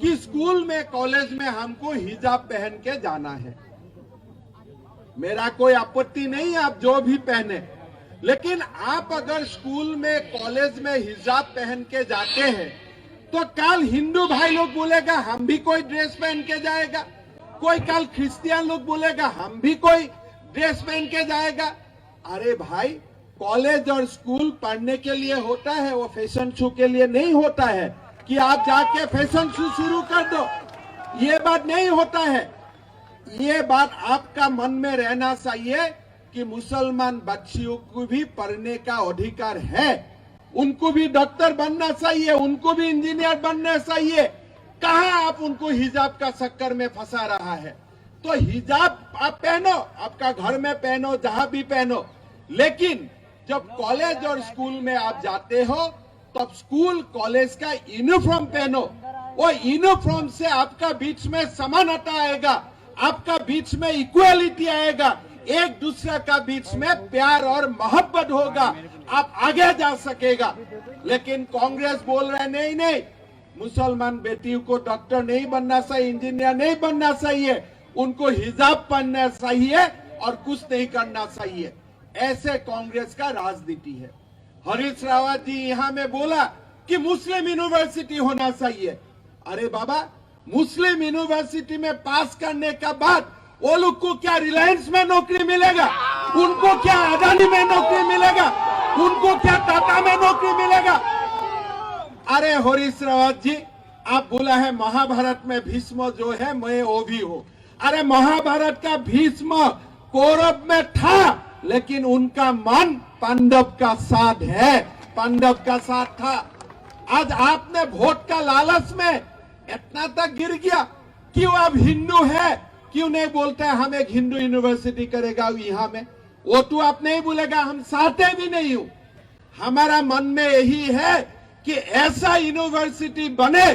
कि स्कूल में कॉलेज में हमको हिजाब पहन के जाना है। मेरा कोई आपत्ति नहीं है, आप जो भी पहने, लेकिन आप अगर स्कूल में कॉलेज में हिजाब पहन के जाते हैं तो कल हिंदू भाई लोग बोलेगा हम भी कोई ड्रेस पहन के जाएगा, कोई कल क्रिश्चियन लोग बोलेगा हम भी कोई ड्रेस पहन के जाएगा। अरे भाई, कॉलेज और स्कूल पढ़ने के लिए होता है, वो फैशन शो के लिए नहीं होता है कि आप जाके फैशन शो शुरू कर दो। ये बात नहीं होता है। ये बात आपका मन में रहना चाहिए कि मुसलमान बच्चियों को भी पढ़ने का अधिकार है, उनको भी डॉक्टर बनना चाहिए, उनको भी इंजीनियर बनना चाहिए। कहां आप उनको हिजाब का चक्कर में फंसा रहा है। तो हिजाब आप पहनो, आपका घर में पहनो, जहां भी पहनो, लेकिन जब कॉलेज और स्कूल में आप जाते हो तब स्कूल कॉलेज का यूनिफॉर्म पहनो। वो यूनिफॉर्म से आपका बीच में समानता आएगा, आपका बीच में इक्वालिटी आएगा, एक दूसरे का बीच में प्यार और मोहब्बत होगा, आप आगे जा सकेगा। लेकिन कांग्रेस बोल रहे नहीं नहीं, मुसलमान बेटियों को डॉक्टर नहीं बनना चाहिए, इंजीनियर नहीं बनना चाहिए, उनको हिजाब पहनना चाहिए और कुछ नहीं करना चाहिए। ऐसे कांग्रेस का राजनीति है। हरीश रावत जी यहाँ में बोला कि मुस्लिम यूनिवर्सिटी होना चाहिए। अरे बाबा, मुस्लिम यूनिवर्सिटी में पास करने के बाद वो लोग को क्या रिलायंस में नौकरी मिलेगा, उनको क्या अदानी में नौकरी मिलेगा, उनको क्या टाटा में नौकरी मिलेगा। अरे हरीश रावत जी, आप बोला है महाभारत में भीष्म जो है मैं वो भी हूँ। अरे महाभारत का भीष्म कौरव में था, लेकिन उनका मन पांडव का साथ है, पांडव का साथ था। आज आपने वोट का लालच में इतना तक गिर गया कि वो अब हिंदू है, क्यों नहीं बोलते हम एक हिंदू यूनिवर्सिटी करेगा यहाँ में। वो तो आप नहीं बोलेगा, हम चाहते भी नहीं हूँ। हमारा मन में यही है कि ऐसा यूनिवर्सिटी बने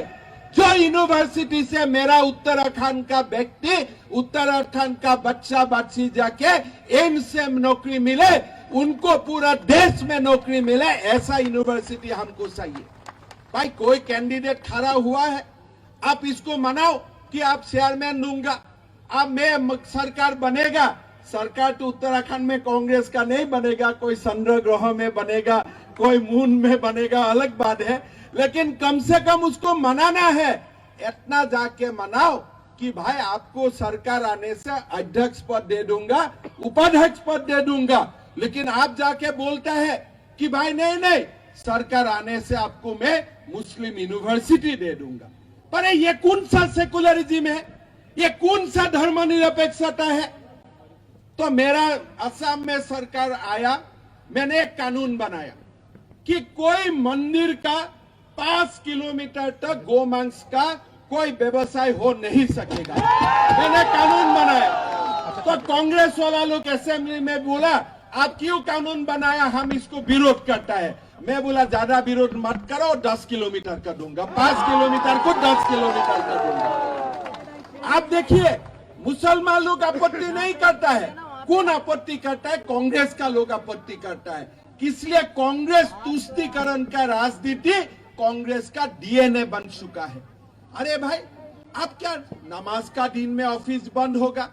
जो यूनिवर्सिटी से मेरा उत्तराखंड का व्यक्ति, उत्तराखंड का बच्चा बच्ची जाके एम्स से नौकरी मिले, उनको पूरा देश में नौकरी मिले, ऐसा यूनिवर्सिटी हमको चाहिए। भाई, कोई कैंडिडेट खड़ा हुआ है, आप इसको मनाओ कि आप चेयरमैन दूंगा, अब मैं सरकार बनेगा। सरकार तो उत्तराखंड में कांग्रेस का नहीं बनेगा, कोई चंद्र ग्रह में बनेगा, कोई मून में बनेगा, अलग बात है, लेकिन कम से कम उसको मनाना है। इतना जाके मनाओ कि भाई आपको सरकार आने से अध्यक्ष पद दे दूंगा, उपाध्यक्ष पद दे दूंगा, लेकिन आप जाके बोलता है कि भाई नहीं नहीं, सरकार आने से आपको मैं मुस्लिम यूनिवर्सिटी दे दूंगा। पर ये कौन सा सेकुलरिज्म है, ये कौन सा धर्मनिरपेक्षता है। तो मेरा असम में सरकार आया, मैंने एक कानून बनाया कि कोई मंदिर का 5 किलोमीटर तक गोमांस का कोई व्यवसाय हो नहीं सकेगा। मैंने कानून बनाया। तो कांग्रेस वाला लोग असेंबली में बोला आप क्यों कानून बनाया, हम इसको विरोध करता है। मैं बोला ज्यादा विरोध मत करो, 10 किलोमीटर कर दूंगा, 5 किलोमीटर को 10 किलोमीटर कर दूंगा। आप देखिए, मुसलमान लोग आपत्ति नहीं करता है, कौन आपत्ति करता है? कांग्रेस का लोग आपत्ति करता है। इसलिए कांग्रेस तुष्टीकरण का राजनीति कांग्रेस का डीएनए बन चुका है। अरे भाई, आप क्या नमाज का दिन में ऑफिस बंद होगा,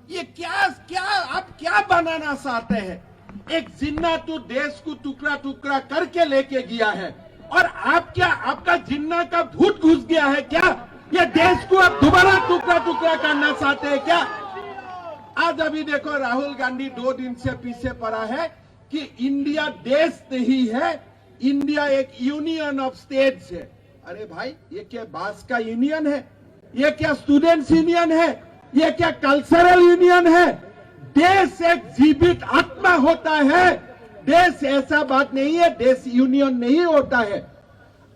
ये क्या क्या आप क्या बनाना चाहते हैं? एक जिन्ना तो देश को टुकड़ा टुकड़ा करके लेके गया है, और आप क्या, आपका जिन्ना का भूत घुस गया है क्या? ये देश को आप दोबारा टुकड़ा टुकड़ा करना चाहते हैं क्या? आज अभी देखो, राहुल गांधी 2 दिन से पीछे पड़ा है कि इंडिया देश नहीं है, इंडिया एक यूनियन ऑफ स्टेट्स है। अरे भाई, ये क्या बास का यूनियन है? ये क्या स्टूडेंट्स यूनियन है? ये क्या कल्चरल यूनियन है? देश एक जीवित आत्मा होता है, देश ऐसा बात नहीं है, देश यूनियन नहीं होता है।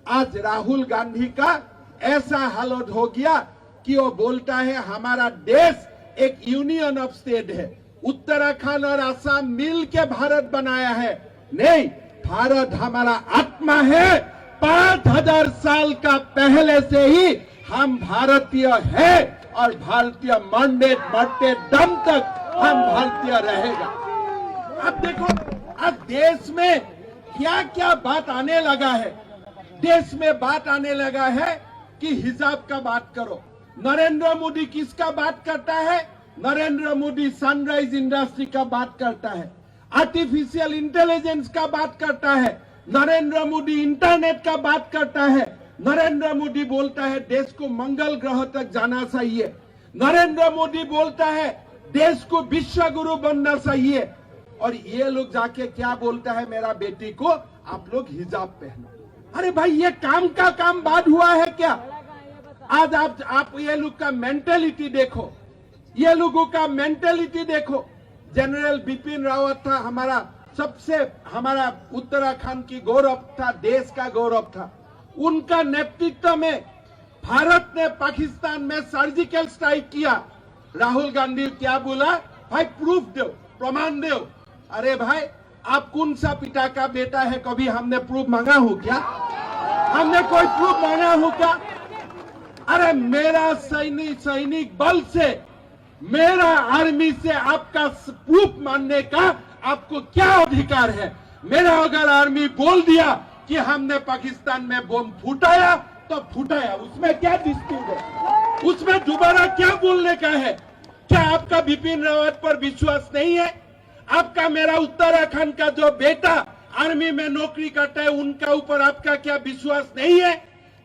आज राहुल गांधी का ऐसा हालत हो गया कि वो बोलता है हमारा देश एक यूनियन ऑफ स्टेट है, उत्तराखंड और असम मिल के भारत बनाया है। नहीं, भारत हमारा आत्मा है। 5000 साल का पहले से ही हम भारतीय है, और भारतीय मरते दम तक हम भारतीय रहेगा। अब देखो, अब देश में क्या क्या बात आने लगा है। देश में बात आने लगा है कि हिजाब का बात करो। नरेंद्र मोदी किसका बात करता है? नरेंद्र मोदी सनराइज इंडस्ट्री का बात करता है, आर्टिफिशियल इंटेलिजेंस का बात करता है, नरेंद्र मोदी इंटरनेट का बात करता है, नरेंद्र मोदी बोलता है देश को मंगल ग्रह तक जाना चाहिए, नरेंद्र मोदी बोलता है देश को विश्व गुरु बनना चाहिए। और ये लोग जाके क्या बोलता है मेरा बेटी को, आप लोग हिजाब पहनो। अरे भाई ये काम का काम बाद हुआ है क्या? आज आप ये लोग का मेंटेलिटी देखो, ये लोगों का मेंटेलिटी देखो। जनरल बिपिन रावत था हमारा उत्तराखंड की गौरव था, देश का गौरव था। उनका नेतृत्व में भारत ने पाकिस्तान में सर्जिकल स्ट्राइक किया। राहुल गांधी क्या बोला? भाई प्रूफ दो, प्रमाण दो। अरे भाई आप कौन सा पिता का बेटा है? कभी हमने प्रूफ मांगा हो क्या? हमने कोई प्रूफ मांगा हो क्या? अरे मेरा सैनिक बल से, मेरा आर्मी से आपका प्रूफ मानने का आपको क्या अधिकार है? मेरा अगर आर्मी बोल दिया कि हमने पाकिस्तान में बम फूटाया तो फूटाया, उसमें क्या डिस्प्यूट है? उसमें दोबारा क्या बोलने का है? क्या आपका बिपिन रावत पर विश्वास नहीं है? आपका मेरा उत्तराखंड का जो बेटा आर्मी में नौकरी करता है उनका ऊपर आपका क्या विश्वास नहीं है?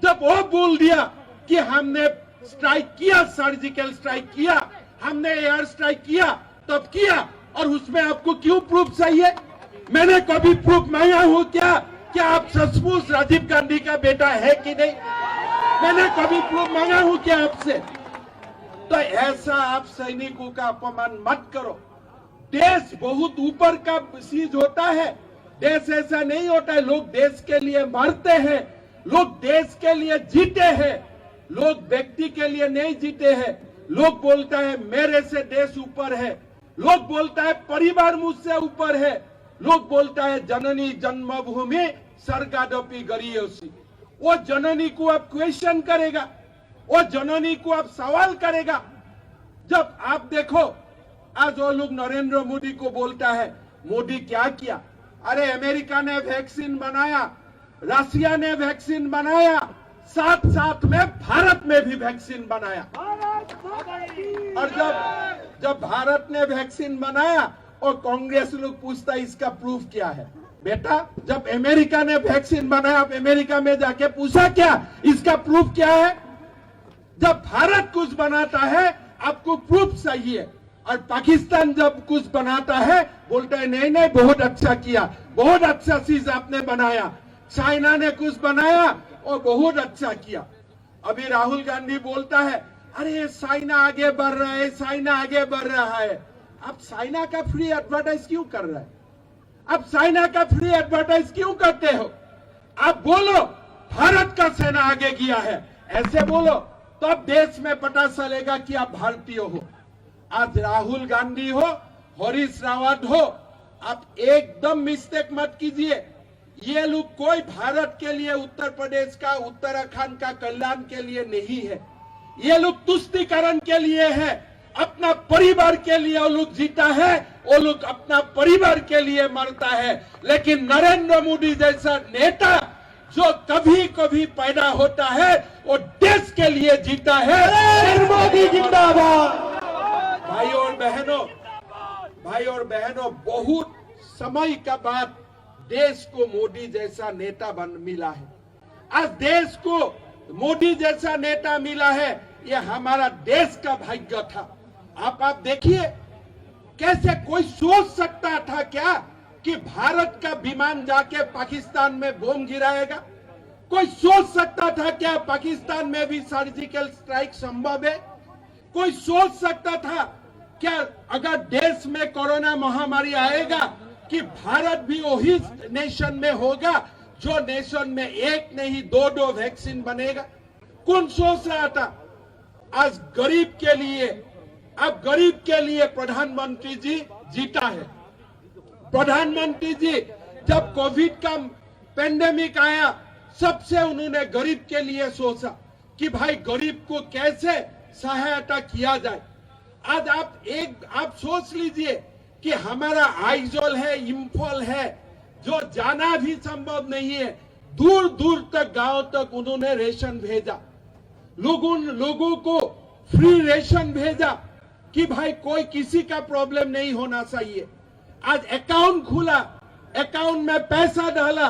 जब वो बोल दिया कि हमने स्ट्राइक किया, सर्जिकल स्ट्राइक किया, हमने एयर स्ट्राइक किया, तब किया, और उसमें आपको क्यों प्रूफ चाहिए? मैंने कभी प्रूफ मांगा हो क्या? क्या आप सचमुच राजीव गांधी का बेटा है कि नहीं? मैंने कभी प्रूफ मांगा हो क्या आपसे? तो ऐसा आप सैनिकों का अपमान मत करो। देश बहुत ऊपर का चीज होता है, देश ऐसा नहीं होता है। लोग देश के लिए मरते हैं, लोग देश के लिए जीते हैं, लोग व्यक्ति के लिए नहीं जीते हैं। लोग बोलता है मेरे से देश ऊपर है, लोग बोलता है परिवार मुझसे ऊपर है, लोग बोलता है जननी जन्मभूमि स्वर्गादपि गरीयसी। वो जननी को आप क्वेश्चन करेगा, वो जननी को आप सवाल करेगा। जब आप देखो आज वो लोग नरेंद्र मोदी को बोलता है मोदी क्या किया? अरे अमेरिका ने वैक्सीन बनाया, रशिया ने वैक्सीन बनाया, साथ साथ में भारत में भी वैक्सीन बनाया। और जब भारत ने वैक्सीन बनाया और कांग्रेस लोग पूछता है इसका प्रूफ क्या है? बेटा जब अमेरिका ने वैक्सीन बनाया, आप अमेरिका में जाके पूछा क्या इसका प्रूफ क्या है? जब भारत कुछ बनाता है आपको प्रूफ चाहिए, और पाकिस्तान जब कुछ बनाता है बोलता है नहीं नहीं बहुत अच्छा किया, बहुत अच्छा चीज आपने बनाया। चाइना ने कुछ बनाया और बहुत अच्छा किया। अभी राहुल गांधी बोलता है अरे चाइना आगे बढ़ रहा है, चाइना आगे बढ़ रहा है। आप चाइना का फ्री एडवर्टाइज क्यों कर रहे हैं? आप चाइना का फ्री एडवर्टाइज क्यों करते हो? आप बोलो भारत का सेना आगे गया है, ऐसे बोलो तो अब देश में पता चलेगा कि आप भारतीय हो। आज राहुल गांधी हो, हरीश रावत हो, आप एकदम मिस्टेक मत कीजिए। ये लोग कोई भारत के लिए, उत्तर प्रदेश का, उत्तराखंड का कल्याण के लिए नहीं है। ये लोग तुष्टीकरण के लिए है, अपना परिवार के लिए वो लोग जीता है, वो लोग अपना परिवार के लिए मरता है। लेकिन नरेंद्र मोदी जैसा नेता जो कभी कभी पैदा होता है वो देश के लिए जीता है। मोदी जिंदाबाद। भाई और बहनों, बहुत समय का बाद देश को मोदी जैसा नेता मिला है। आज देश को मोदी जैसा नेता मिला है, ये हमारा देश का भाग्य था। आप देखिए कैसे कोई सोच सकता था क्या कि भारत का विमान जाके पाकिस्तान में बम गिराएगा? कोई सोच सकता था क्या पाकिस्तान में भी सर्जिकल स्ट्राइक संभव है? कोई सोच सकता था क्या अगर देश में कोरोना महामारी आएगा कि भारत भी वही नेशन में होगा जो नेशन में एक नहीं दो वैक्सीन बनेगा? कौन सोच रहा था? आज गरीब के लिए, अब गरीब के लिए प्रधानमंत्री जी जीता है। प्रधानमंत्री जी जब कोविड का पेंडेमिक आया, सबसे उन्होंने गरीब के लिए सोचा कि भाई गरीब को कैसे सहायता किया जाए। आज आप सोच लीजिए कि हमारा आइजोल है, इम्फॉल है, जो जाना भी संभव नहीं है, दूर दूर तक गांव तक उन्होंने रेशन भेजा। लोगों को फ्री रेशन भेजा कि भाई कोई किसी का प्रॉब्लम नहीं होना चाहिए। आज अकाउंट खुला, अकाउंट में पैसा डाला,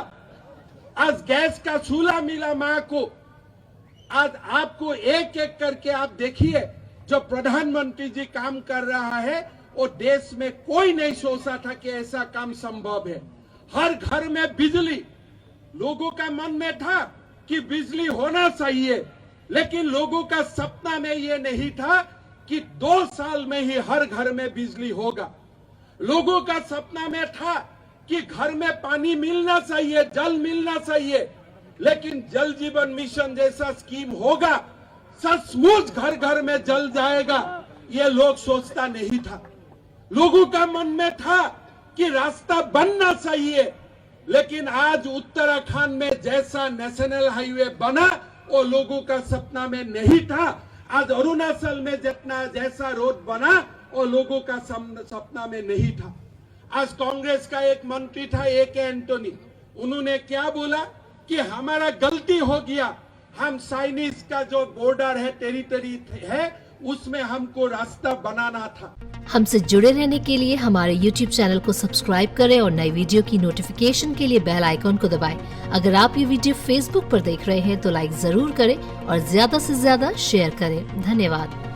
आज गैस का चूल्हा मिला मां को। आज आपको एक एक करके आप देखिए, जो प्रधानमंत्री जी काम कर रहा है वो देश में कोई नहीं सोचा था कि ऐसा काम संभव है। हर घर में बिजली, लोगों का मन में था कि बिजली होना चाहिए, लेकिन लोगों का सपना में ये नहीं था कि 2 साल में ही हर घर में बिजली होगा। लोगों का सपना में था कि घर में पानी मिलना चाहिए, जल मिलना चाहिए, लेकिन जल जीवन मिशन जैसा स्कीम होगा, सचमुच घर घर में जल जाएगा, ये लोग सोचता नहीं था। लोगों का मन में था कि रास्ता बनना चाहिए, लेकिन आज उत्तराखंड में जैसा नेशनल हाईवे बना वो लोगों का सपना में नहीं था। आज अरुणाचल में जितना जैसा रोड बना वो लोगों का सपना में नहीं था। आज कांग्रेस का एक मंत्री था A.K. एंटोनी, उन्होंने क्या बोला कि हमारा गलती हो गया, हम चाइनीज का जो बॉर्डर है, टेरिटरी है, उसमें हमको रास्ता बनाना था। हमसे जुड़े रहने के लिए हमारे YouTube चैनल को सब्सक्राइब करें और नई वीडियो की नोटिफिकेशन के लिए बेल आइकॉन को दबाएं। अगर आप ये वीडियो Facebook पर देख रहे हैं तो लाइक जरूर करें और ज्यादा से ज्यादा शेयर करें। धन्यवाद।